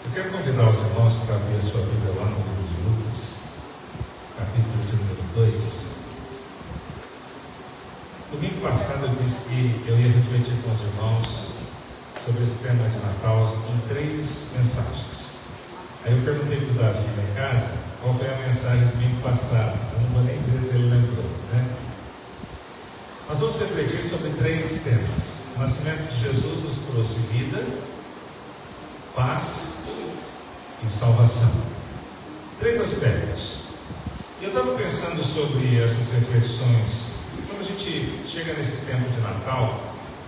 Eu quero convidar os irmãos para abrir a sua Bíblia lá no livro de Lucas, capítulo de número 2. Domingo passado eu disse que eu ia refletir com os irmãos sobre esse tema de Natal em 3 mensagens. Aí eu perguntei para o Davi lá em casa qual foi a mensagem do domingo passado. Eu não vou nem dizer se ele lembrou, né? Nós vamos refletir sobre 3 temas. O nascimento de Jesus nos trouxe vida, paz e salvação. 3 aspectos. E eu estava pensando sobre essas reflexões. Quando a gente chega nesse tempo de Natal,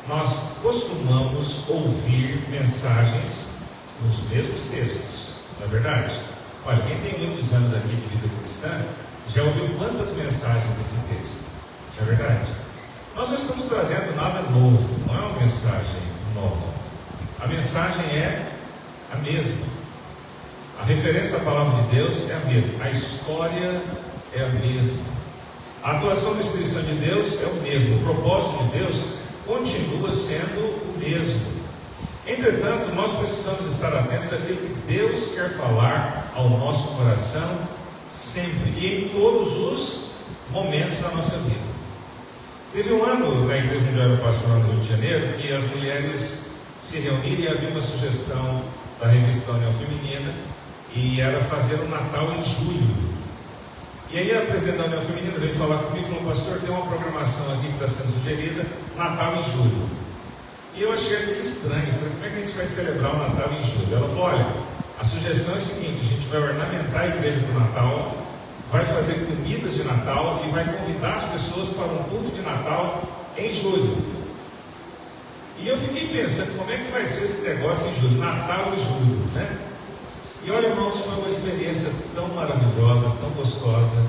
nós costumamos ouvir mensagens nos mesmos textos, não é verdade? Olha, quem tem muitos anos aqui de vida cristã já ouviu quantas mensagens desse texto, não é verdade? Nós não estamos trazendo nada novo, não é uma mensagem nova. A mensagem é a mesma. A referência da palavra de Deus é a mesma. A história é a mesma. A atuação do Espírito Santo de Deus é o mesmo. O propósito de Deus continua sendo o mesmo. Entretanto, nós precisamos estar atentos àquilo que Deus quer falar ao nosso coração sempre e em todos os momentos da nossa vida. Teve um ano na igreja onde eu era pastor no Rio de Janeiro que as mulheres se reuniram e havia uma sugestão da revista da União Feminina e era fazer um Natal em julho. E aí a presidente da União Feminina veio falar comigo e falou: pastor, tem uma programação aqui que está sendo sugerida, Natal em julho. E eu achei aquilo estranho, falei: como é que a gente vai celebrar o Natal em julho? Ela falou: olha, a sugestão é a seguinte, a gente vai ornamentar a igreja para o Natal, vai fazer comidas de Natal e vai convidar as pessoas para um culto de Natal em julho. E eu fiquei pensando, como é que vai ser esse negócio em julho? Natal e julho, né? E olha, irmãos, foi uma experiência tão maravilhosa, tão gostosa.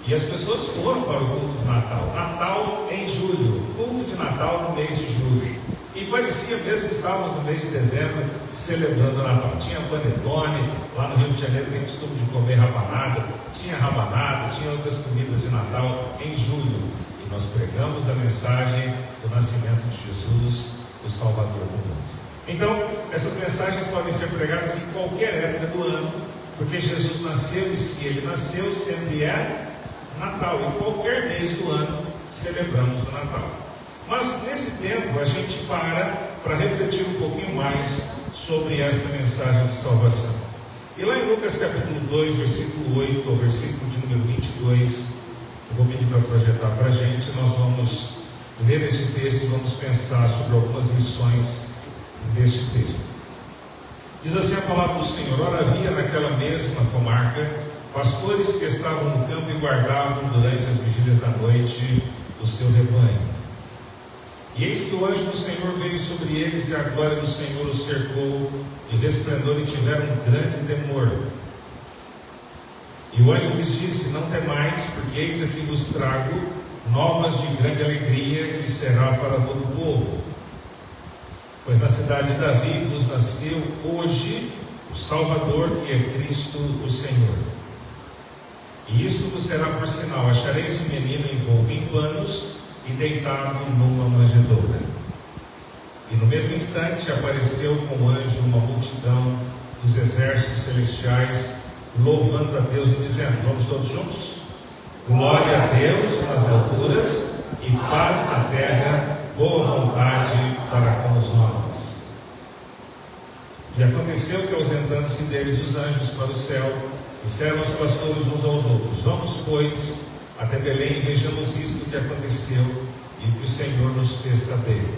E as pessoas foram para o culto de Natal. Natal em julho, culto de Natal no mês de julho. E parecia mesmo que estávamos no mês de dezembro celebrando o Natal. Tinha panetone, lá no Rio de Janeiro tem costume de comer rabanada. Tinha rabanada, tinha outras comidas de Natal em julho. E nós pregamos a mensagem do nascimento de Jesus, o Salvador do mundo. Então, essas mensagens podem ser pregadas em qualquer época do ano, porque Jesus nasceu e se Ele nasceu, sempre é Natal. Em qualquer mês do ano, celebramos o Natal. Mas, nesse tempo, a gente para refletir um pouquinho mais sobre esta mensagem de salvação. E lá em Lucas capítulo 2, versículo 8 ao versículo de número 22, eu vou pedir para projetar para a gente, nós vamos ler esse texto e vamos pensar sobre algumas lições deste texto. Diz assim a palavra do Senhor: ora, havia naquela mesma comarca pastores que estavam no campo e guardavam durante as vigílias da noite o seu rebanho. E eis que o anjo do Senhor veio sobre eles, e a glória do Senhor os cercou de resplendor, e tiveram um grande temor. E o anjo lhes disse: não temais, porque eis aqui vos trago novas de grande alegria, que será para todo o povo. Pois na cidade de Davi vos nasceu hoje o Salvador, que é Cristo o Senhor. E isto vos será por sinal: achareis um menino envolto em panos e deitado numa manjedoura. E no mesmo instante apareceu com o anjo uma multidão dos exércitos celestiais, louvando a Deus e dizendo: vamos todos juntos? Glória a Deus nas alturas e paz na terra, boa vontade para com os homens. E aconteceu que, ausentando-se deles os anjos para o céu, disseram aos pastores uns aos outros: vamos, pois, até Belém e vejamos isto que aconteceu e o que o Senhor nos fez saber.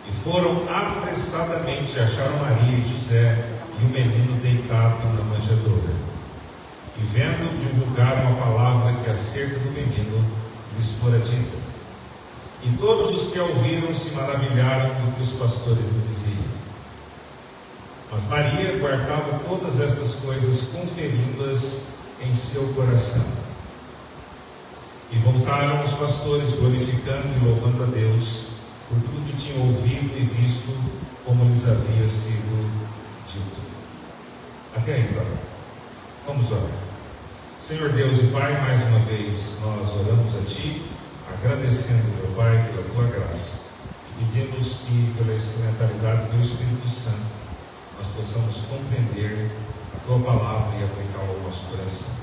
E foram apressadamente, acharam Maria e José e o menino deitado na manjedoura. E vendo, divulgaram a palavra que acerca do menino lhes fora dita. E todos os que a ouviram se maravilharam do que os pastores lhe diziam. Mas Maria guardava todas estas coisas, conferindo-as em seu coração. E voltaram os pastores, glorificando e louvando a Deus por tudo que tinham ouvido e visto, como lhes havia sido dito. Até aí, Pai. Vamos orar. Senhor Deus e Pai, mais uma vez nós oramos a Ti, agradecendo, meu Pai, pela Tua graça, e pedimos que, pela instrumentalidade do Espírito Santo, nós possamos compreender a Tua palavra e aplicá-la ao nosso coração.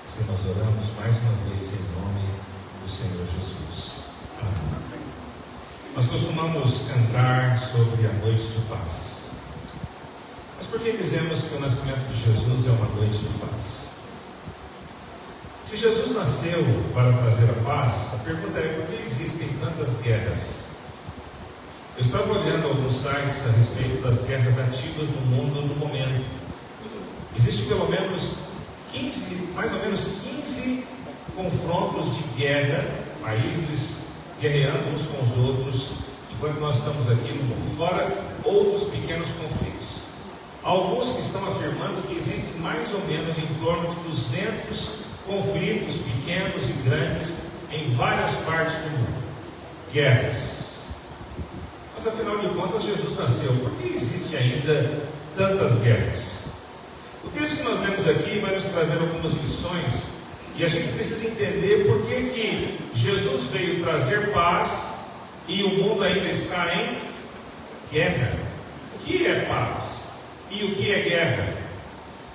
Assim nós oramos mais uma vez em nome do Senhor Jesus. Amém. Nós costumamos cantar sobre a noite de paz. Mas por que dizemos que o nascimento de Jesus é uma noite de paz? Se Jesus nasceu para trazer a paz, a pergunta é: por que existem tantas guerras? Eu estava olhando alguns sites a respeito das guerras ativas no mundo no momento. Existem pelo menos 15, mais ou menos 15 confrontos de guerra, países guerreando uns com os outros, enquanto nós estamos aqui no mundo, fora outros pequenos conflitos. Há alguns que estão afirmando que existem mais ou menos em torno de 200 conflitos pequenos e grandes em várias partes do mundo. Guerras. Mas afinal de contas, Jesus nasceu. Por que existe ainda tantas guerras? O texto que nós lemos aqui vai nos trazer algumas lições, e a gente precisa entender por que Jesus veio trazer paz e o mundo ainda está em guerra. O que é paz? E o que é guerra?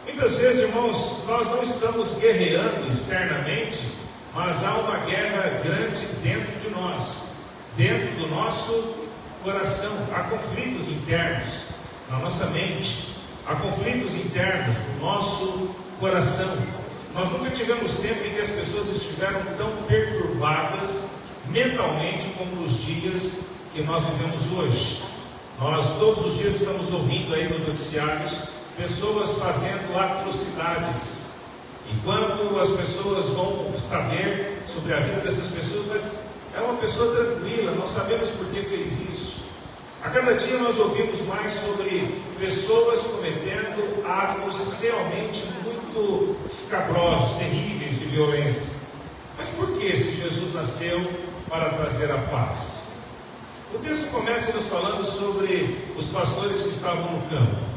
Muitas vezes, irmãos, nós não estamos guerreando externamente, mas há uma guerra grande dentro de nós, dentro do nosso coração. Há conflitos internos na nossa mente, há conflitos internos no nosso coração. Nós nunca tivemos tempo em que as pessoas estiveram tão perturbadas mentalmente como nos dias que nós vivemos hoje. Nós todos os dias estamos ouvindo aí nos noticiários pessoas fazendo atrocidades. Enquanto as pessoas vão saber sobre a vida dessas pessoas, mas é uma pessoa tranquila, não sabemos por que fez isso. A cada dia nós ouvimos mais sobre pessoas cometendo atos realmente muito escabrosos, terríveis de violência. Mas por que se Jesus nasceu para trazer a paz? O texto começa nos falando sobre os pastores que estavam no campo.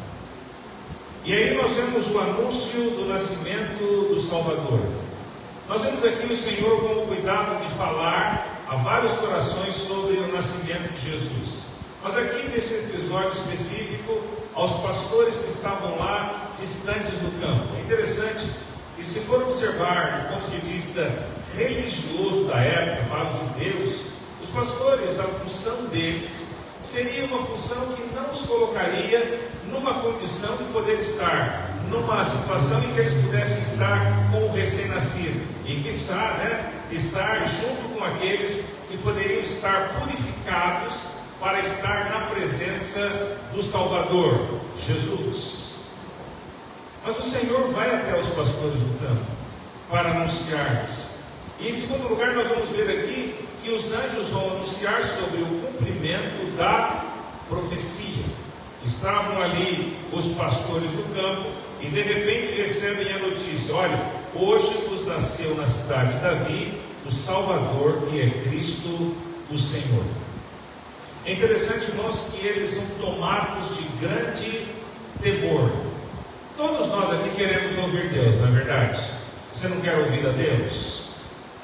E aí nós vemos o anúncio do nascimento do Salvador. Nós vemos aqui o Senhor com o cuidado de falar a vários corações sobre o nascimento de Jesus. Mas aqui nesse episódio específico, aos pastores que estavam lá distantes do campo. É interessante que, se for observar do ponto de vista religioso da época para os judeus, os pastores, a função deles seria uma função que não os colocaria numa condição de poder estar numa situação em que eles pudessem estar com o recém-nascido e quiçá, estar junto com aqueles que poderiam estar purificados para estar na presença do Salvador, Jesus. Mas o Senhor vai até os pastores do campo para anunciar-lhes. E em segundo lugar, nós vamos ver aqui que os anjos vão anunciar sobre o cumprimento da profecia. Estavam ali os pastores do campo e de repente recebem a notícia: olha, hoje vos nasceu na cidade de Davi o Salvador, que é Cristo o Senhor. É interessante, irmãos, que eles são tomados de grande temor. Todos nós aqui queremos ouvir Deus, não é verdade? Você não quer ouvir a Deus?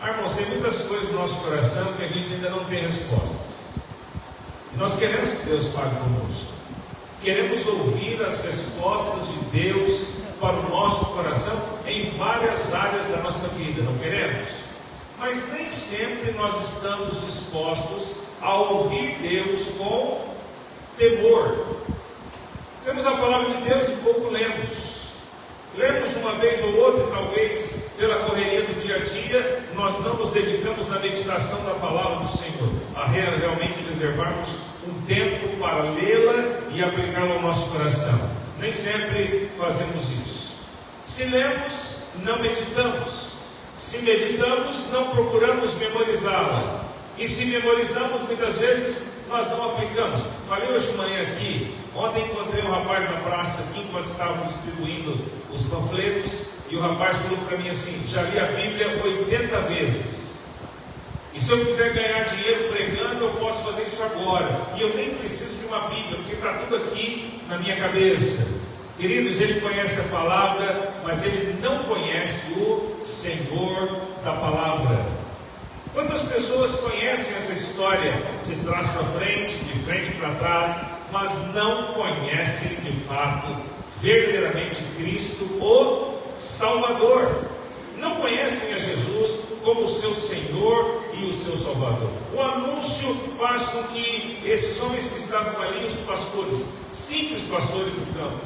Irmãos, tem muitas coisas no nosso coração que a gente ainda não tem respostas. E nós queremos que Deus fale conosco. Queremos ouvir as respostas de Deus para o nosso coração em várias áreas da nossa vida, não queremos? Mas nem sempre nós estamos dispostos a ouvir Deus com temor. Temos a palavra de Deus e pouco lemos. Lemos uma vez ou outra, e talvez pela correria do dia a dia, nós não nos dedicamos à meditação da palavra do Senhor, a realmente reservarmos um tempo para lê-la e aplicá-la ao nosso coração. Nem sempre fazemos isso. Se lemos, não meditamos. Se meditamos, não procuramos memorizá-la. E se memorizamos, muitas vezes nós não aplicamos. Falei hoje de manhã aqui. Ontem encontrei um rapaz na praça aqui, enquanto estavam distribuindo os panfletos, e o rapaz falou para mim assim: já li a Bíblia 80 vezes. E se eu quiser ganhar dinheiro pregando, eu posso fazer isso agora. E eu nem preciso de uma Bíblia, porque está tudo aqui na minha cabeça. Queridos, ele conhece a palavra, mas ele não conhece o Senhor da palavra. Quantas pessoas conhecem essa história de trás para frente, de frente para trás, mas não conhecem de fato, verdadeiramente Cristo, o Salvador. Não conhecem a Jesus como o seu Senhor e o seu Salvador. O anúncio faz com que esses homens que estavam ali, os pastores, simples pastores do campo,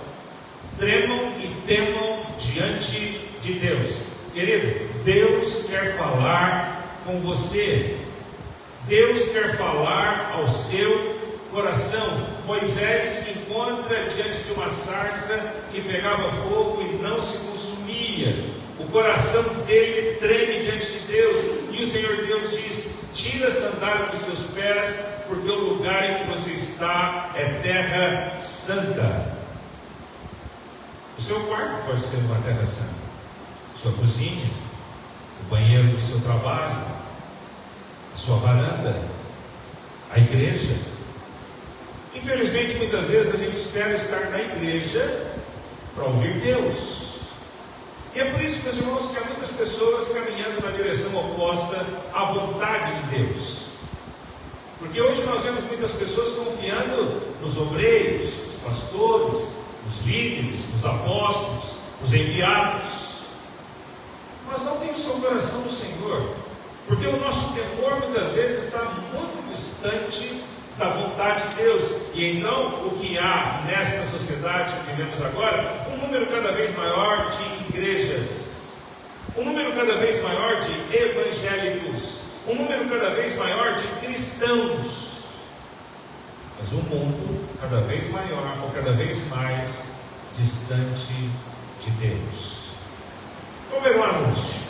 tremam e temam diante de Deus. Querido, Deus quer falar com você. Deus quer falar ao seu coração. Moisés se encontra diante de uma sarça que pegava fogo e não se consumia. O coração dele treme diante de Deus, e o Senhor Deus diz: tira a sandália dos teus pés, porque o lugar em que você está é terra santa. O seu quarto pode ser uma terra santa, sua cozinha, o banheiro do seu trabalho, a sua varanda, a igreja. Infelizmente, muitas vezes a gente espera estar na igreja para ouvir Deus. E é por isso, meus irmãos, que há muitas pessoas caminhando na direção oposta à vontade de Deus. Porque hoje nós vemos muitas pessoas confiando nos obreiros, nos pastores, nos líderes, nos apóstolos, nos enviados, mas não tem o seu coração no Senhor, porque o nosso temor muitas vezes está muito distante da vontade de Deus. E então o que há nesta sociedade que vivemos agora, um número cada vez maior de igrejas, um número cada vez maior de evangélicos, um número cada vez maior de cristãos, mas um mundo cada vez maior ou cada vez mais distante de Deus. Vamos ver um anúncio.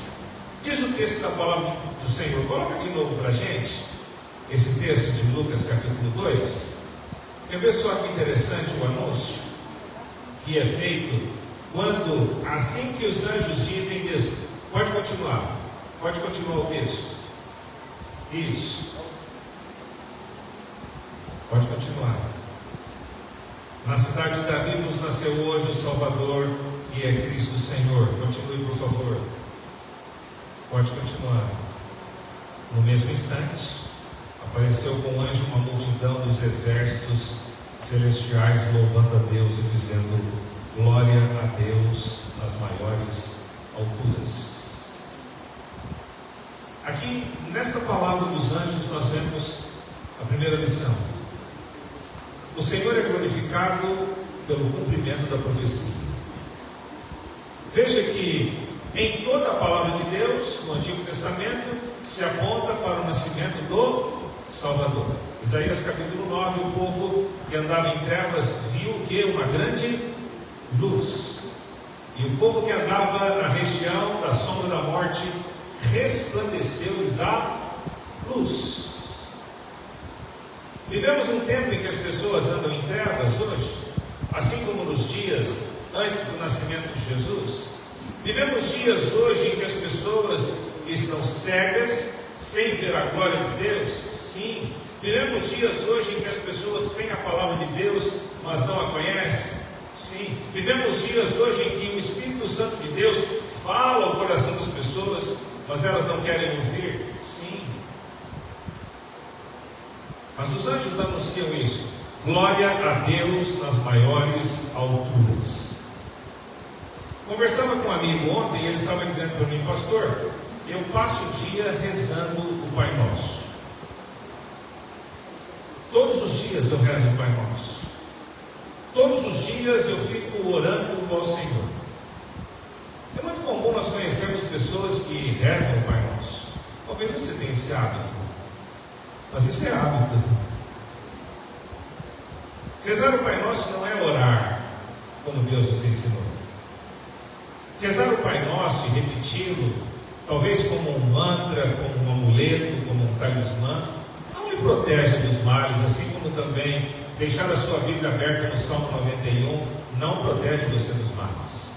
Diz o texto da palavra do Senhor. Coloca de novo para a gente esse texto de Lucas capítulo 2. Quer ver só que interessante o anúncio que é feito quando, assim que os anjos dizem isso. Pode continuar o texto. Isso. Pode continuar. Na cidade de Davi nos nasceu hoje o Salvador, que é Cristo Senhor. Continue, por favor. Pode continuar. No mesmo instante, apareceu com o anjo uma multidão dos exércitos celestiais, louvando a Deus e dizendo: glória a Deus nas maiores alturas. Aqui, nesta palavra dos anjos, nós vemos a primeira lição. O Senhor é glorificado pelo cumprimento da profecia. Veja que em toda a palavra de Deus, no Antigo Testamento, se aponta para o nascimento do Salvador. Isaías capítulo 9, o povo que andava em trevas viu o que? Uma grande luz. E o povo que andava na região da sombra da morte, resplandeceu-lhes a luz. Vivemos um tempo em que as pessoas andam em trevas hoje, assim como nos dias antes do nascimento de Jesus. Vivemos dias hoje em que as pessoas estão cegas, sem ver a glória de Deus? Sim. Vivemos dias hoje em que as pessoas têm a palavra de Deus, mas não a conhecem? Sim. Vivemos dias hoje em que o Espírito Santo de Deus fala ao coração das pessoas, mas elas não querem ouvir? Sim. Mas os anjos anunciam isso: glória a Deus nas maiores alturas. Conversava com um amigo ontem e ele estava dizendo para mim: pastor, eu passo o dia rezando o Pai Nosso. Todos os dias eu rezo o Pai Nosso. Todos os dias eu fico orando ao Senhor. É muito comum nós conhecermos pessoas que rezam o Pai Nosso. Talvez você tenha esse hábito, mas isso é hábito. Rezar o Pai Nosso não é orar como Deus nos ensinou. Rezar o Pai Nosso e repeti-lo, talvez como um mantra, como um amuleto, como um talismã, não lhe protege dos males, assim como também deixar a sua Bíblia aberta no Salmo 91 não protege você dos males.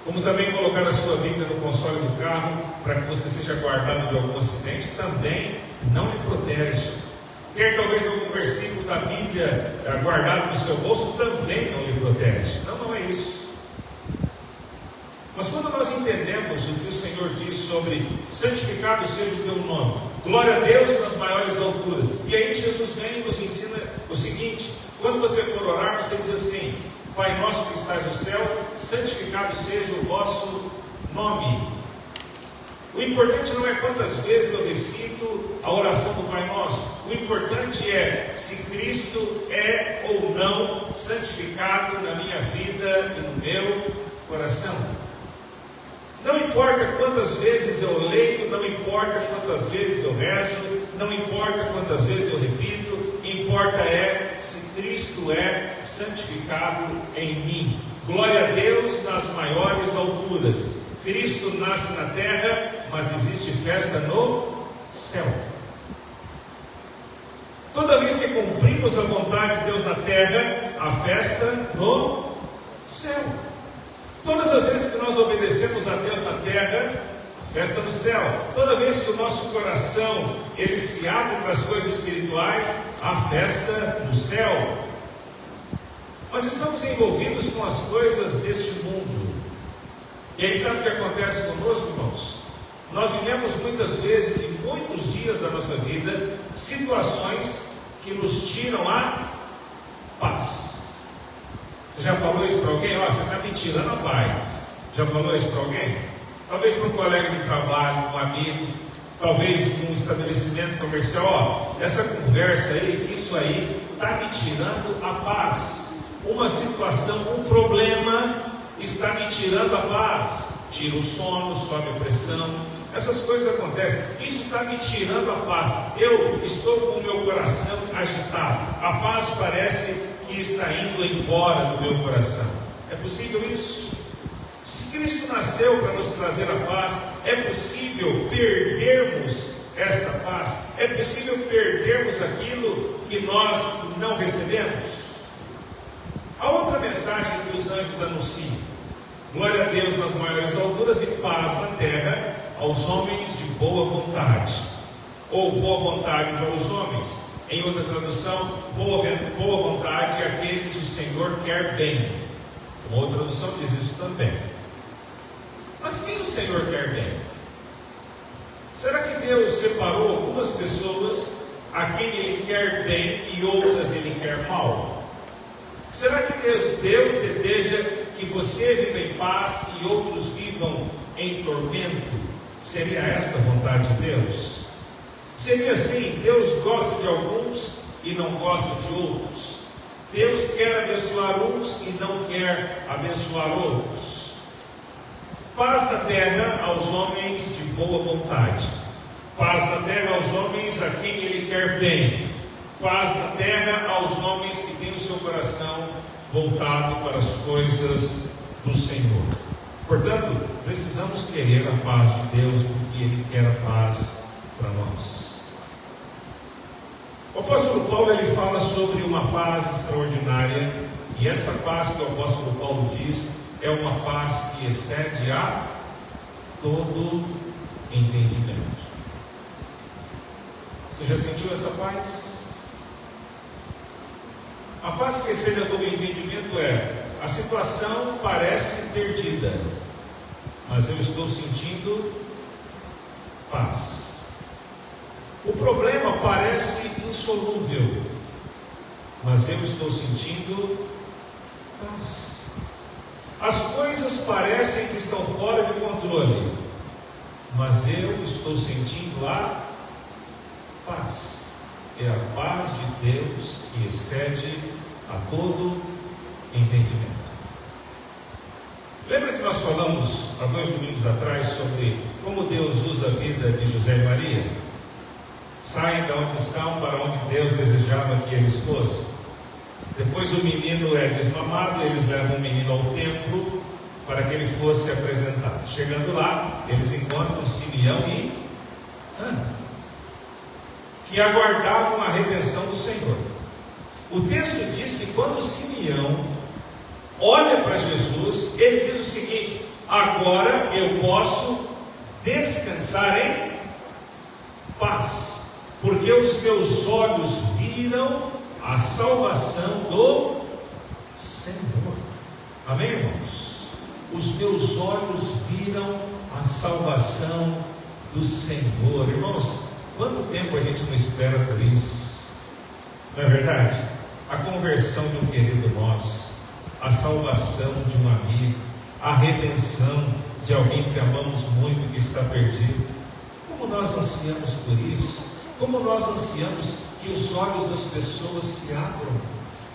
Como também colocar a sua Bíblia no console do carro para que você seja guardado de algum acidente também não lhe protege. Ter talvez algum versículo da Bíblia guardado no seu bolso também não lhe protege. Não é isso. Mas quando nós entendemos o que o Senhor diz sobre santificado seja o teu nome, Glória a Deus nas maiores alturas. E aí Jesus vem e nos ensina o seguinte: quando você for orar, você diz assim: Pai nosso que estás no céu, santificado seja o vosso nome. O importante não é quantas vezes eu recito a oração do Pai Nosso. O importante é se Cristo é ou não santificado na minha vida e no meu coração. Não importa quantas vezes eu leio, não importa quantas vezes eu rezo, não importa quantas vezes eu repito, importa é se Cristo é santificado em mim. Glória a Deus nas maiores alturas. Cristo nasce na terra, mas existe festa no céu. Toda vez que cumprimos a vontade de Deus na terra, há festa no céu. Todas as vezes que nós obedecemos a Deus na terra, há festa no céu. Toda vez que o nosso coração ele se abre para as coisas espirituais, há festa no céu. Nós estamos envolvidos com as coisas deste mundo. E aí sabe o que acontece conosco, irmãos? Nós vivemos muitas vezes, em muitos dias da nossa vida, situações que nos tiram a paz. Você já falou isso para alguém? Você está me tirando a paz. Já falou isso para alguém? Talvez para um colega de trabalho, um amigo, talvez num estabelecimento comercial. Essa conversa aí, isso aí, está me tirando a paz. Uma situação, um problema está me tirando a paz. Tira o sono, sobe a pressão. Essas coisas acontecem. Isso está me tirando a paz. Eu estou com o meu coração agitado. A paz parece que está indo embora do meu coração. É possível isso? Se Cristo nasceu para nos trazer a paz, é possível perdermos esta paz? É possível perdermos aquilo que nós não recebemos? A outra mensagem que os anjos anunciam: glória a Deus nas maiores alturas e paz na terra aos homens de boa vontade. Ou boa vontade para os homens. Em outra tradução, boa vontade é aqueles que o Senhor quer bem. Uma outra tradução diz isso também. Mas quem o Senhor quer bem? Será que Deus separou algumas pessoas a quem Ele quer bem e outras Ele quer mal? Será que Deus deseja que você viva em paz e outros vivam em tormento? Seria esta a vontade de Deus? Seria assim: Deus gosta de alguns e não gosta de outros. Deus quer abençoar uns e não quer abençoar outros. Paz na terra aos homens de boa vontade. Paz na terra aos homens a quem Ele quer bem. Paz na terra aos homens que têm o seu coração voltado para as coisas do Senhor. Portanto, precisamos querer a paz de Deus, porque Ele quer a paz para nós. O apóstolo Paulo ele fala sobre uma paz extraordinária, e esta paz que o apóstolo Paulo diz é uma paz que excede a todo entendimento. Você já sentiu essa paz? A paz que excede a todo entendimento é: a situação parece perdida, mas eu estou sentindo paz. O problema parece insolúvel, mas eu estou sentindo paz. As coisas parecem que estão fora de controle, mas eu estou sentindo a paz. É a paz de Deus que excede a todo entendimento. Lembra que nós falamos há 2 domingos atrás sobre como Deus usa a vida de José e Maria? Saem de onde estão para onde Deus desejava que eles fossem. Depois o menino é desmamado, eles levam o menino ao templo para que ele fosse apresentado. Chegando lá, eles encontram Simeão e Ana, que aguardavam a redenção do Senhor. O texto diz que quando Simeão olha para Jesus, ele diz o seguinte: agora eu posso descansar em paz, porque os meus olhos viram a salvação do Senhor. Amém, irmãos? Os meus olhos viram a salvação do Senhor. Irmãos, Quanto tempo a gente não espera por isso? Não é verdade? A conversão de um querido nosso, a salvação de um amigo, a redenção de alguém que amamos muito e que está perdido. Como nós ansiamos por isso? Como nós ansiamos que os olhos das pessoas se abram?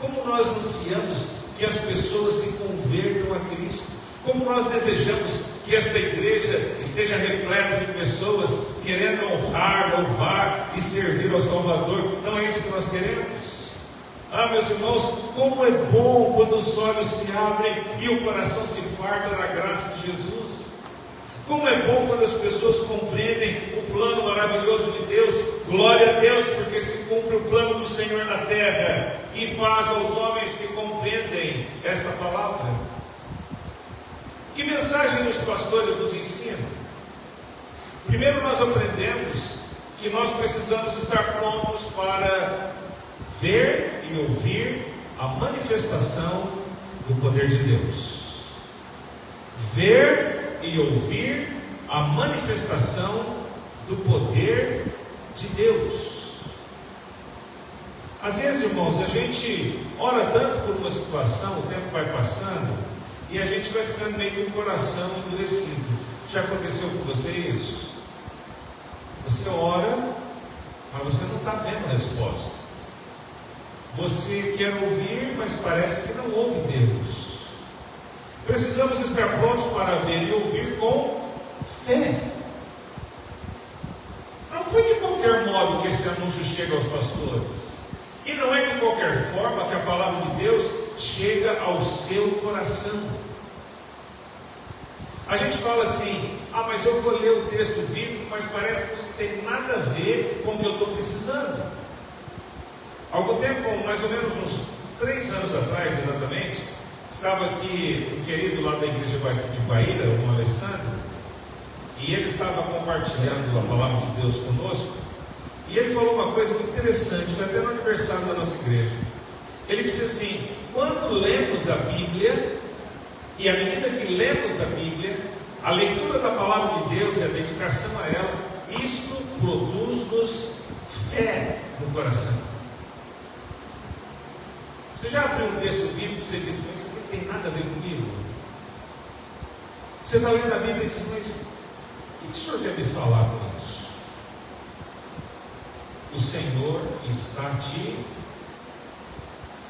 Como nós ansiamos que as pessoas se convertam a Cristo? Como nós desejamos que esta igreja esteja repleta de pessoas querendo honrar, louvar e servir ao Salvador. Não é isso que nós queremos? Ah, meus irmãos, como é bom quando os olhos se abrem e o coração se farta da graça de Jesus. Como é bom quando as pessoas compreendem o plano maravilhoso de Deus. Glória a Deus, porque se cumpre o plano do Senhor na terra, e paz aos homens que compreendem esta palavra. Que mensagem os pastores nos ensinam? Primeiro, nós aprendemos que nós precisamos estar prontos para ver e ouvir a manifestação do poder de Deus. Ver e ouvir a manifestação do poder de Deus. Às vezes, irmãos, a gente ora tanto por uma situação, o tempo vai passando e a gente vai ficando meio com o coração endurecido. Já aconteceu com você isso? Você ora, mas você não está vendo a resposta. Você quer ouvir, mas parece que não ouve Deus. Precisamos estar prontos para ver e ouvir com fé. Não foi de qualquer modo que esse anúncio chega aos pastores. E não é de qualquer forma que a palavra de Deus chega ao seu coração. A gente fala assim: ah, mas eu vou ler o texto bíblico, mas parece que isso não tem nada a ver com o que eu estou precisando. Algum tempo, mais ou menos uns 3 anos atrás exatamente, estava aqui um querido lá da igreja de Bahia, o Alessandro, e ele estava compartilhando a palavra de Deus conosco, e ele falou uma coisa muito interessante, foi até no aniversário da nossa igreja. Ele disse assim: quando lemos a Bíblia, e à medida que lemos a Bíblia, a leitura da palavra de Deus e a dedicação a ela, isto produz-nos fé no coração. Você já abriu um texto bíblico e você diz: mas isso não tem nada a ver comigo? Você está lendo a Bíblia e diz: mas o que o Senhor quer me falar com isso? O Senhor está te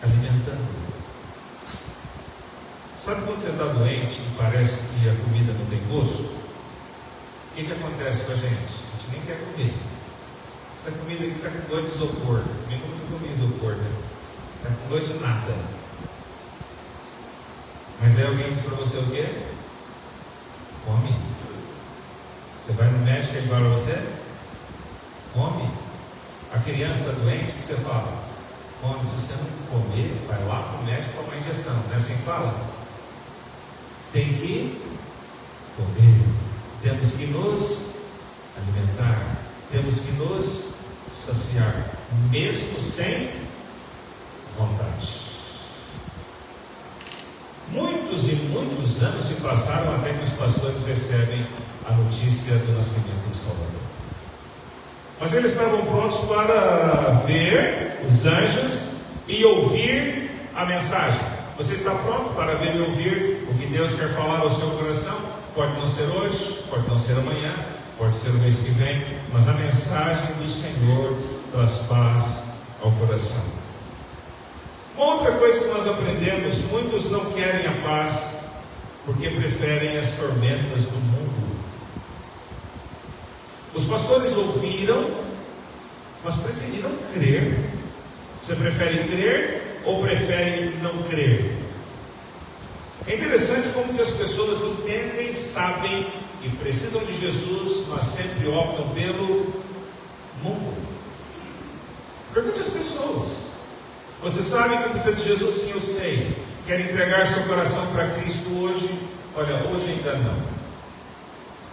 alimentando. Sabe quando você está doente e parece que a comida não tem gosto? O que acontece com a gente? A gente nem quer comer. Essa comida aqui está com gosto de isopor. Também como que eu comi isopor, né? Está com gosto de nada. Mas aí alguém diz para você o quê? Come. Você vai no médico e ele fala para você? Come. A criança está doente, o que você fala? Come. Se você não comer, vai lá para o médico tomar injeção. Não é assim que fala? Tem que comer. Temos que nos alimentar. Temos que nos saciar, mesmo sem vontade. Muitos e muitos anos se passaram até que os pastores recebem a notícia do nascimento do Salvador. Mas eles estavam prontos para ver os anjos e ouvir a mensagem. Você está pronto para ver e ouvir o que Deus quer falar ao seu coração? Pode não ser hoje, pode não ser amanhã, pode ser o mês que vem, mas a mensagem do Senhor traz paz ao coração. Uma outra coisa que nós aprendemos: muitos não querem a paz porque preferem as tormentas do mundo. Os pastores ouviram, mas preferiram crer. Você prefere crer ou prefere não crer? É interessante como que as pessoas entendem, sabem que precisam de Jesus, mas sempre optam pelo mundo. Pergunte às pessoas: você sabe que precisa de Jesus? Sim, eu sei. Quer entregar seu coração para Cristo hoje? Olha, hoje ainda não.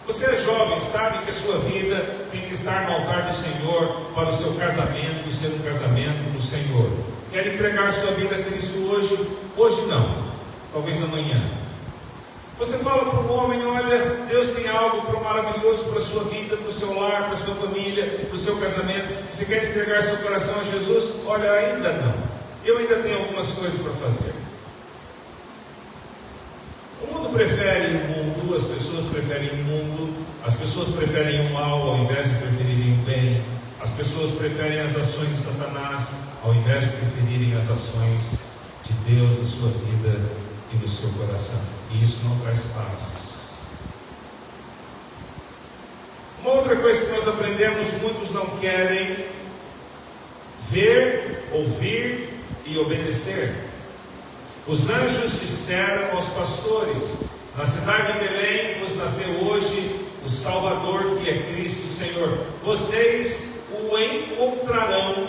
Você é jovem, sabe que a sua vida tem que estar no altar do Senhor para o seu casamento ser um casamento do Senhor. Quer entregar sua vida a Cristo hoje? Hoje não, talvez amanhã. Você fala para um homem: olha, Deus tem algo maravilhoso para a sua vida, para o seu lar, para a sua família, para o seu casamento. Você quer entregar seu coração a Jesus? Olha, ainda não. Eu ainda tenho algumas coisas para fazer. O mundo prefere o mundo, as pessoas preferem o mundo, as pessoas preferem o mal ao invés de preferirem o bem, as pessoas preferem as ações de Satanás ao invés de preferirem as ações de Deus na sua vida e no seu coração. E isso não traz paz. Uma outra coisa que nós aprendemos: muitos não querem ver, ouvir e obedecer. Os anjos disseram aos pastores: na cidade de Belém vos nasceu hoje o Salvador, que é Cristo Senhor. Vocês o encontrarão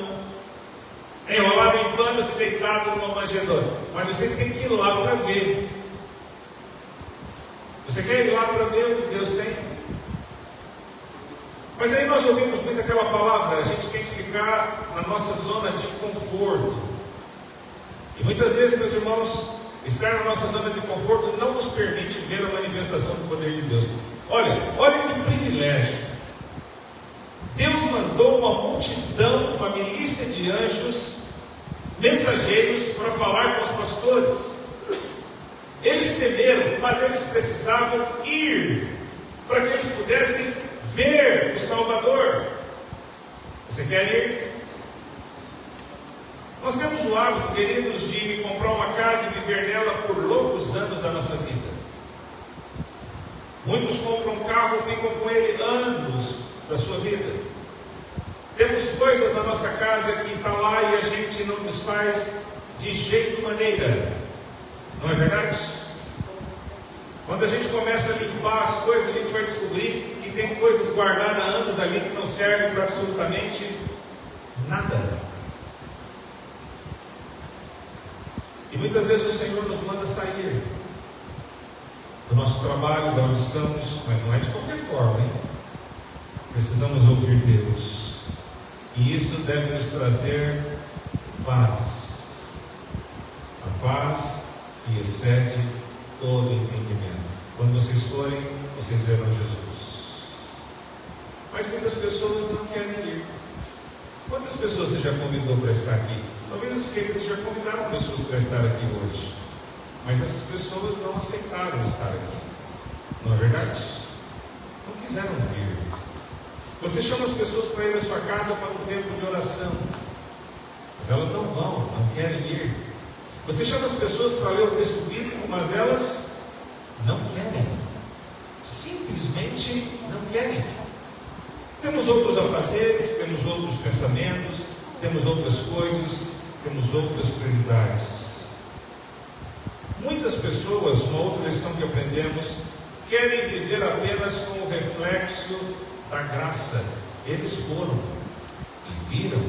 enrolado em panos e deitado numa manjedoura. Mas vocês têm que ir lá para ver. Você quer ir lá para ver o que Deus tem? Mas aí nós ouvimos muito aquela palavra: a gente tem que ficar na nossa zona de conforto. E muitas vezes, meus irmãos, estar na nossa zona de conforto não nos permite ver a manifestação do poder de Deus. Olha que privilégio. Deus mandou uma multidão, uma milícia de anjos, mensageiros, para falar com os pastores. Eles temeram, mas eles precisavam ir, para que eles pudessem ver o Salvador. Você quer ir? Nós temos o hábito, queridos, de comprar uma casa e viver nela por longos anos da nossa vida. Muitos compram um carro e ficam com ele anos da sua vida. Temos coisas na nossa casa que está lá e a gente não desfaz de jeito e maneira. Não é verdade? Quando a gente começa a limpar as coisas, a gente vai descobrir que tem coisas guardadas há anos ali que não servem para absolutamente nada. E muitas vezes o Senhor nos manda sair do nosso trabalho, de onde estamos, mas não é de qualquer forma, hein? Precisamos ouvir Deus. E isso deve nos trazer paz. A paz que excede todo entendimento. Quando vocês forem, vocês verão Jesus. Mas muitas pessoas não querem ir. Quantas pessoas você já convidou para estar aqui? Talvez os queridos já convidaram pessoas para estar aqui hoje. Mas essas pessoas não aceitaram estar aqui. Não é verdade? Não quiseram vir. Você chama as pessoas para ir à sua casa para um tempo de oração, mas elas não vão, não querem ir. Você chama as pessoas para ler o texto bíblico, mas elas não querem. Simplesmente não querem. Temos outros afazeres, temos outros pensamentos, temos outras coisas, temos outras prioridades. Muitas pessoas, uma outra lição que aprendemos, querem viver apenas com o reflexo da graça. Eles foram e viram.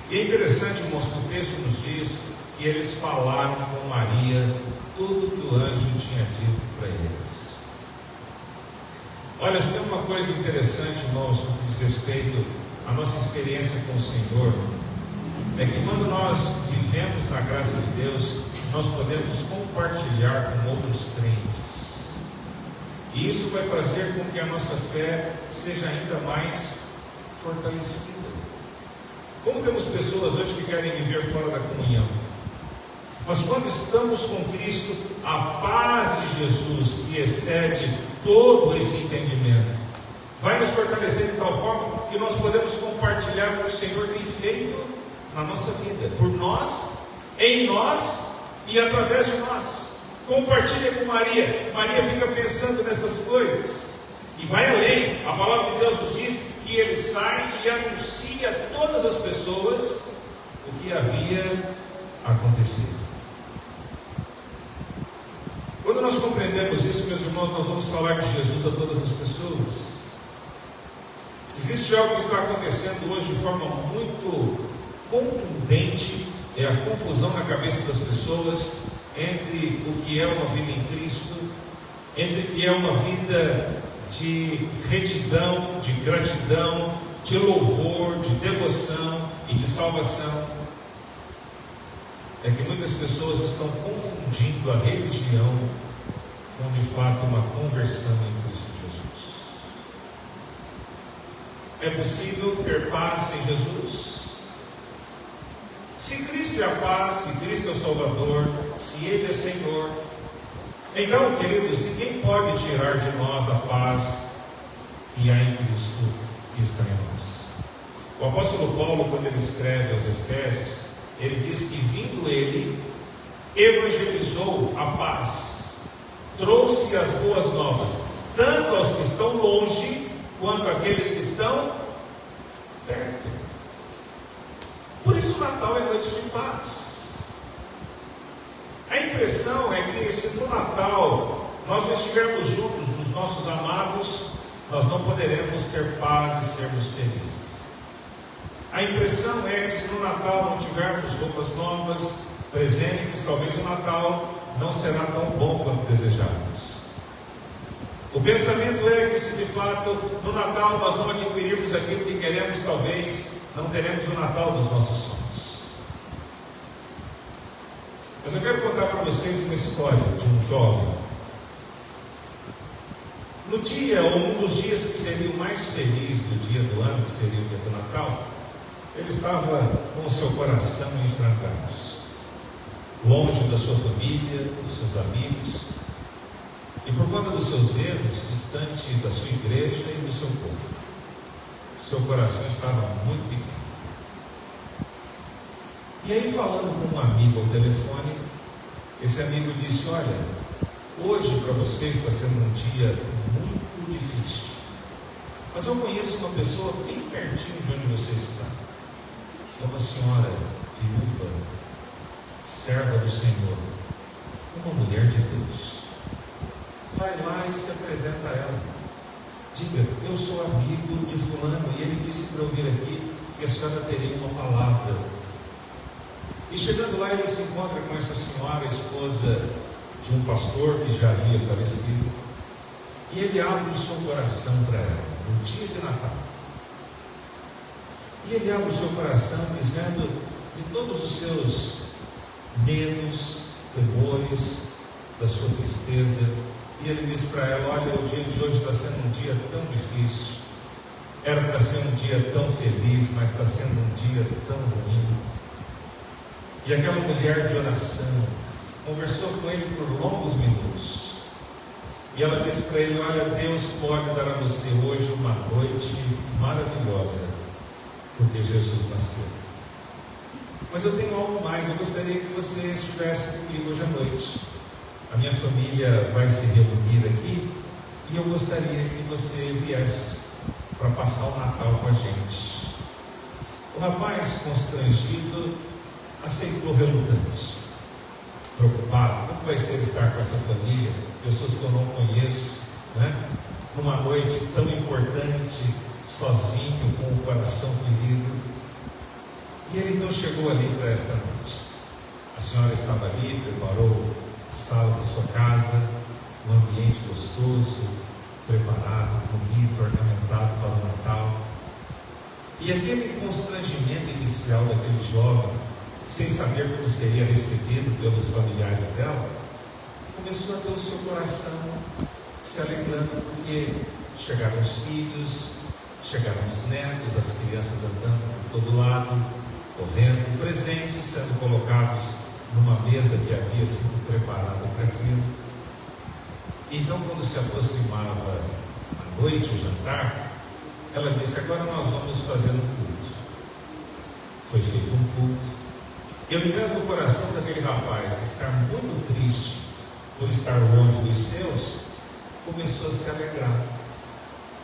E é interessante, irmãos, que o texto nos diz que eles falaram com Maria tudo que o anjo tinha dito para eles. Olha, se tem uma coisa interessante, irmãos, no que diz respeito à nossa experiência com o Senhor, é que quando nós vivemos na graça de Deus, nós podemos compartilhar com outros crentes. E isso vai fazer com que a nossa fé seja ainda mais fortalecida. Como temos pessoas hoje que querem viver fora da comunhão, mas quando estamos com Cristo, a paz de Jesus, que excede todo esse entendimento, vai nos fortalecer de tal forma que nós podemos compartilhar o que o Senhor tem feito na nossa vida, por nós, em nós e através de nós. Compartilha com Maria. Maria fica pensando nessas coisas e vai além. A palavra de Deus nos diz que ele sai e anuncia a todas as pessoas o que havia acontecido. Quando nós compreendemos isso, meus irmãos, nós vamos falar de Jesus a todas as pessoas. Se existe algo que está acontecendo hoje de forma muito contundente, é a confusão na cabeça das pessoas entre o que é uma vida em Cristo, entre o que é uma vida de retidão, de gratidão, de louvor, de devoção e de salvação. É que muitas pessoas estão confundindo a religião fato uma conversão em Cristo Jesus. É possível ter paz em Jesus? Se Cristo é a paz, se Cristo é o Salvador, se Ele é Senhor, então, queridos, ninguém pode tirar de nós a paz que há em Cristo que está em nós. O apóstolo Paulo, quando ele escreve aos Efésios, ele diz que vindo ele, evangelizou a paz, trouxe as boas novas, tanto aos que estão longe, quanto àqueles que estão perto. Por isso o Natal é noite de paz. A impressão é que se no Natal nós não estivermos juntos dos nossos amados, nós não poderemos ter paz e sermos felizes. A impressão é que se no Natal não tivermos roupas novas, presentes, talvez o Natal não será tão bom quanto desejamos. O pensamento é que se de fato no Natal nós não adquirirmos aquilo que queremos, talvez não teremos o Natal dos nossos sonhos. Mas eu quero contar para vocês uma história de um jovem. No dia, ou um dos dias que seria o mais feliz do dia do ano, que seria o dia do Natal, ele estava com o seu coração em frangalhos, longe da sua família, dos seus amigos, e por conta dos seus erros, distante da sua igreja e do seu povo. Seu coração estava muito pequeno. E aí, falando com um amigo ao telefone, esse amigo disse: olha, hoje para você está sendo um dia muito difícil, mas eu conheço uma pessoa bem pertinho de onde você está. É uma senhora viúva, serva do Senhor, uma mulher de Deus. Vai lá e se apresenta a ela. Diga: eu sou amigo de fulano e ele disse para eu vir aqui que a senhora teria uma palavra. E chegando lá, ele se encontra com essa senhora, esposa de um pastor que já havia falecido, e ele abre o seu coração para ela, no dia de Natal. E ele abre o seu coração dizendo de todos os seus medos, temores, da sua tristeza. E ele diz para ela: olha, o dia de hoje está sendo um dia tão difícil. Era para ser um dia tão feliz, mas está sendo um dia tão ruim. E aquela mulher de oração conversou com ele por longos minutos. E ela disse para ele: olha, Deus pode dar a você hoje uma noite maravilhosa, porque Jesus nasceu. Mas eu tenho algo mais, eu gostaria que você estivesse comigo hoje à noite. A minha família vai se reunir aqui e eu gostaria que você viesse para passar o Natal com a gente. O rapaz, constrangido, aceitou relutante, preocupado. Como vai ser estar com essa família, pessoas que eu não conheço, né? Numa noite tão importante, sozinho, com o coração ferido. E ele então chegou ali para esta noite. A senhora estava ali, preparou a sala da sua casa, um ambiente gostoso, preparado, bonito, ornamentado para o Natal. E aquele constrangimento inicial daquele jovem, sem saber como seria recebido pelos familiares dela, começou a ter o seu coração se alegrando, porque chegaram os filhos, chegaram os netos, as crianças andando por todo lado, correndo, presentes sendo colocados numa mesa que havia sido preparada para aquilo. Então, quando se aproximava a noite, o jantar, ela disse: agora nós vamos fazer um culto. Foi feito um culto. E ao invés do coração daquele rapaz estar muito triste por estar longe dos seus, começou a se alegrar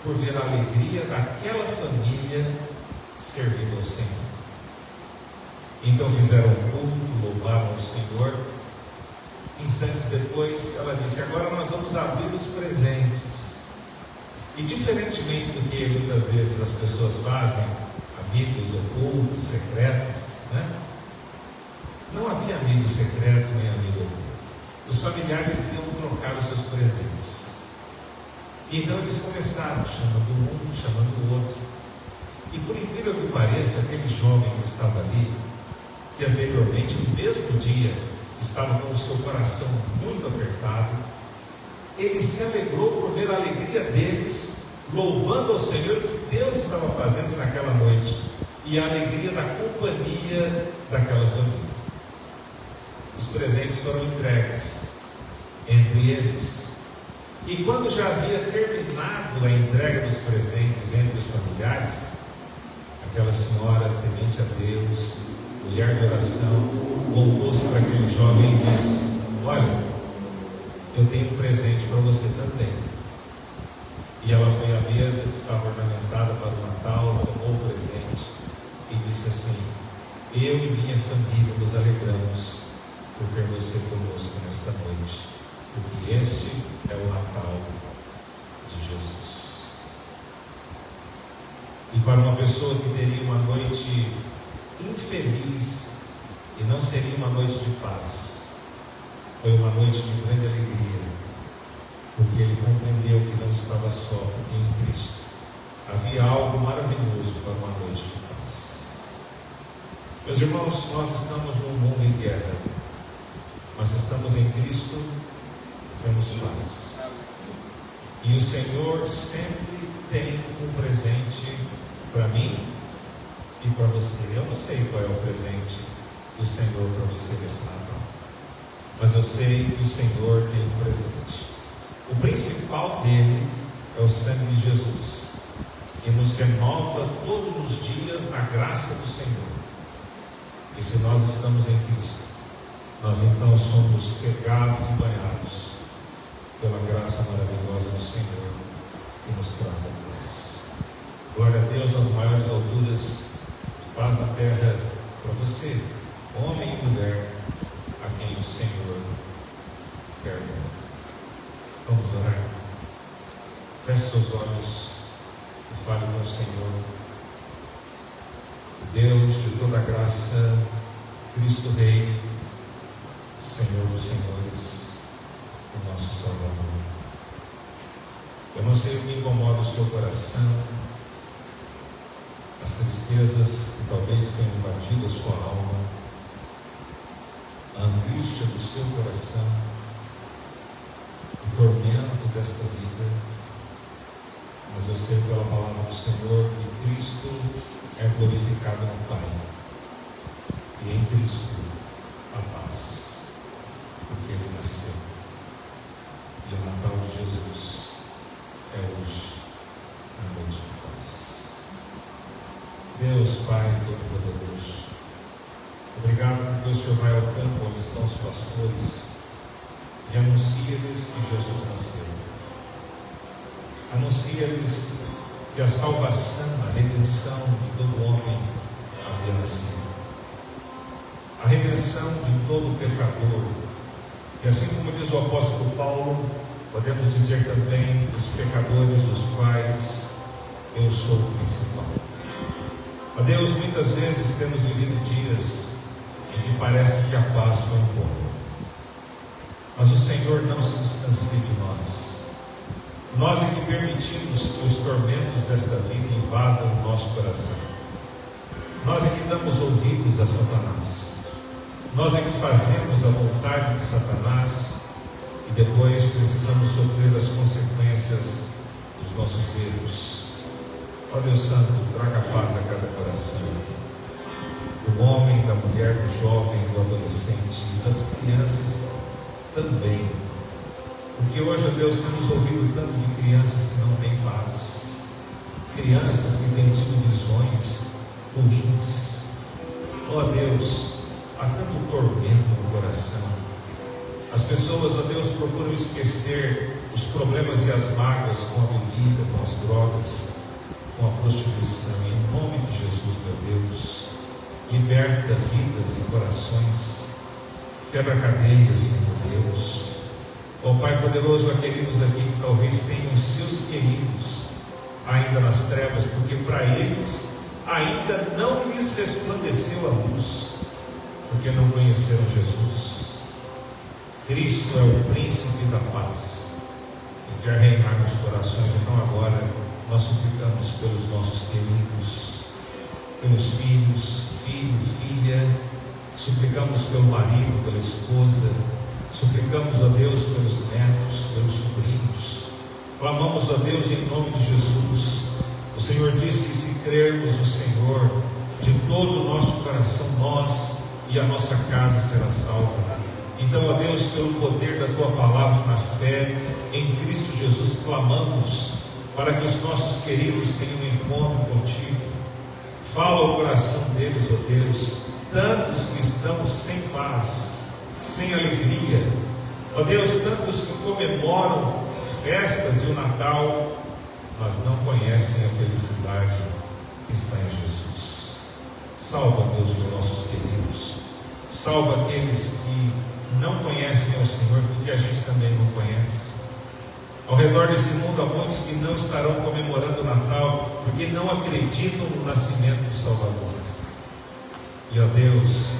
por ver a alegria daquela família servindo ao Senhor. Então fizeram um culto, louvaram ao Senhor. Instantes depois, ela disse: agora nós vamos abrir os presentes. E diferentemente do que muitas vezes as pessoas fazem, amigos ocultos, secretos, né? Não havia amigo secreto nem amigo oculto. Os familiares iam trocar os seus presentes. Então eles começaram, chamando um, chamando o outro. E por incrível que pareça, aquele jovem que estava ali, que anteriormente, no mesmo dia, estava com o seu coração muito apertado, ele se alegrou por ver a alegria deles, louvando ao Senhor o que Deus estava fazendo naquela noite, e a alegria da companhia daquela família. Os presentes foram entregues entre eles, e quando já havia terminado a entrega dos presentes entre os familiares, aquela senhora temente a Deus, mulher de oração, voltou-se para aquele jovem e disse: olha, eu tenho um presente para você também. E ela foi à mesa que estava ornamentada para o Natal, tomou o presente e disse assim: eu e minha família nos alegramos por ter você conosco nesta noite, porque este é o Natal de Jesus. E para uma pessoa que teria uma noite infeliz, e não seria uma noite de paz, foi uma noite de grande alegria, porque ele compreendeu que não estava só, porque em Cristo havia algo maravilhoso para uma noite de paz. Meus irmãos, nós estamos num mundo em guerra, mas estamos em Cristo, temos paz. E o Senhor sempre tem um presente para mim e para você. Eu não sei qual é o presente do Senhor para você nesse Natal, mas eu sei que o Senhor tem um presente. O principal dele é o sangue de Jesus, que nos renova todos os dias na graça do Senhor. E se nós estamos em Cristo, nós então somos pegados e banhados pela graça maravilhosa do Senhor, que nos traz a paz. Glória a Deus nas maiores alturas, paz na terra para você, homem e mulher, a quem o Senhor quer. Vamos orar. Feche seus olhos e fale com o Senhor. Deus de toda a graça, Cristo Rei, Senhor dos Senhores, o nosso Salvador. Eu não sei o que incomoda o seu coração, as tristezas que talvez tenham invadido a sua alma, a angústia do seu coração, o tormento desta vida, mas eu sei pela palavra do Senhor que Cristo é glorificado no Pai, e em Cristo a paz, porque Ele nasceu, e o Natal de Jesus é hoje, a noite de paz. Deus Pai Todo-Poderoso, obrigado porque o Senhor vai ao campo onde estão os pastores e anuncia-lhes que Jesus nasceu. Anuncia-lhes que a salvação, a redenção de todo homem havia nascido. A redenção de todo pecador. E assim como diz o apóstolo Paulo, podemos dizer também os pecadores dos quais eu sou o principal. Ó Deus, muitas vezes temos vivido dias em que parece que a paz foi embora. Mas o Senhor não se distancia de nós. Nós é que permitimos que os tormentos desta vida invadam o nosso coração. Nós é que damos ouvidos a Satanás. Nós é que fazemos a vontade de Satanás e depois precisamos sofrer as consequências dos nossos erros. Ó Deus Santo, traga paz a cada coração, do homem, da mulher, do jovem, do adolescente e das crianças também. Porque hoje, ó Deus, temos ouvido tanto de crianças que não têm paz, crianças que têm tido visões ruins. Ó Deus, há tanto tormento no coração. As pessoas, ó Deus, procuram esquecer os problemas e as mágoas com a bebida, com as drogas, com a prostituição. Em nome de Jesus, meu Deus, liberta vidas e corações, quebra cadeias, Senhor Deus. Ó Pai poderoso, há queridos aqui que talvez tenham seus queridos ainda nas trevas, porque para eles ainda não lhes resplandeceu a luz, porque não conheceram Jesus. Cristo é o príncipe da paz e quer reinar nos corações. Então agora nós suplicamos pelos nossos queridos, pelos filhos, filho, filha, suplicamos pelo marido, pela esposa, suplicamos, ó Deus, pelos netos, pelos sobrinhos, Clamamos a Deus em nome de Jesus. O Senhor diz que se crermos no Senhor de todo o nosso coração, nós e a nossa casa será salva. Então, ó Deus, pelo poder da Tua palavra na fé em Cristo Jesus, clamamos para que os nossos queridos tenham um encontro contigo. Fala ao coração deles, ó Deus, tantos que estão sem paz, sem alegria, ó Deus, tantos que comemoram festas e o Natal, mas não conhecem a felicidade que está em Jesus. Salva, Deus, os nossos queridos, salva aqueles que não conhecem ao Senhor, porque a gente também não conhece. Ao redor desse mundo há muitos que não estarão comemorando o Natal, porque não acreditam no nascimento do Salvador. E, ó Deus,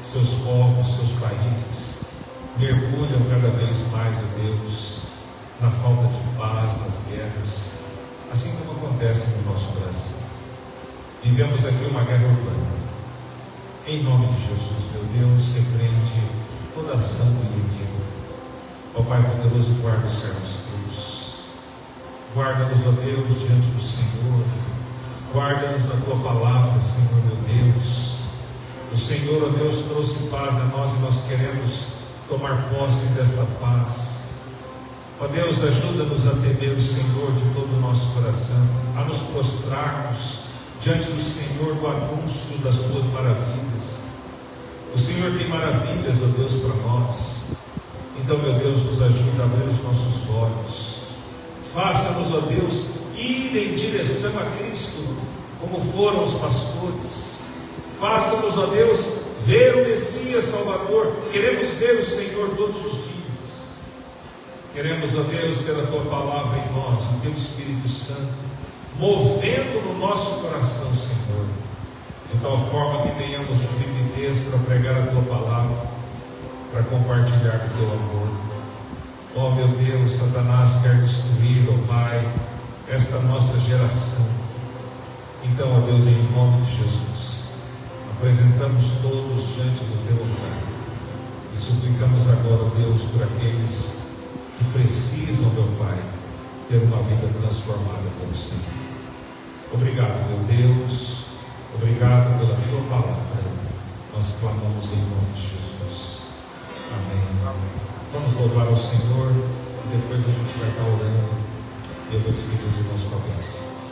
seus povos, seus países mergulham cada vez mais, ó Deus, na falta de paz, nas guerras, assim como acontece no nosso Brasil. Vivemos aqui uma guerra urbana. Em nome de Jesus, meu Deus, repreende toda ação do inimigo. Ó Pai poderoso, guarda os servos teus. Guarda-nos, ó Deus, diante do Senhor. Guarda-nos na tua palavra, Senhor, meu Deus. O Senhor, ó Deus, trouxe paz a nós e nós queremos tomar posse desta paz. Ó Deus, ajuda-nos a temer o Senhor de todo o nosso coração, a nos prostrarmos diante do Senhor do anúncio das tuas maravilhas. O Senhor tem maravilhas, ó Deus, para nós. Então, meu Deus, nos ajuda a abrir os nossos olhos. Faça-nos, ó Deus, ir em direção a Cristo, como foram os pastores. Faça-nos, ó Deus, ver o Messias Salvador. Queremos ver o Senhor todos os dias. Queremos, ó Deus, ter a tua palavra em nós, o teu Espírito Santo, movendo no nosso coração, Senhor, de tal forma que tenhamos intrepidez para pregar a tua palavra, para compartilhar o teu amor. Ó meu Deus, Satanás quer destruir, ó Pai, esta nossa geração. Então, ó Deus, em nome de Jesus, apresentamos todos diante do teu altar e suplicamos agora, ó Deus, por aqueles que precisam, meu Pai, ter uma vida transformada pelo Senhor. Obrigado, meu Deus, obrigado pela tua palavra. Nós clamamos em nome de Jesus. Amém. Vamos louvar ao Senhor e depois a gente vai estar orando e eu vou despedir os irmãos com a bênção.